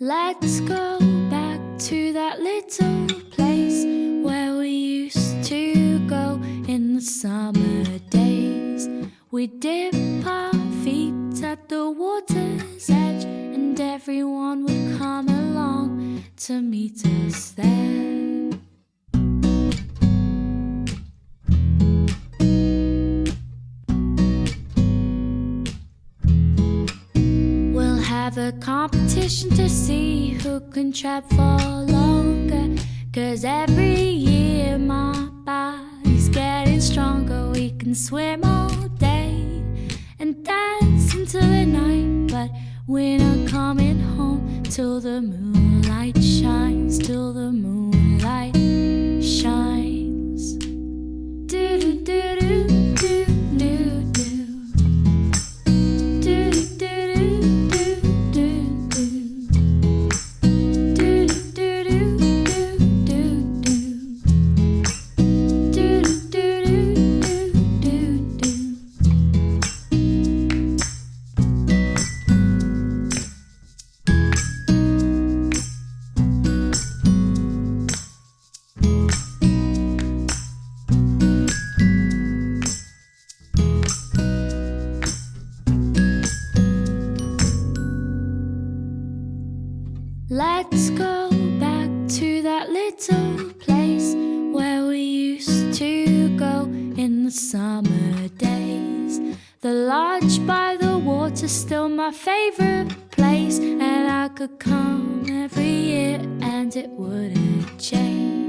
Let's go back to that little place where we used to go in the summer days. We'd dip our feet at the water's edge, and everyone would come along to meet us there. Have a competition to see who can trap for longer, 'cause every year my body's getting stronger. We can swim all day and dance until the night, but we're not coming home till the moonlight shines, till the moonlight shines. Do do do do do do do. Let's go back to that little place where we used to go in the summer days. The lodge by the water's still my favorite place, and I could come every year and it wouldn't change.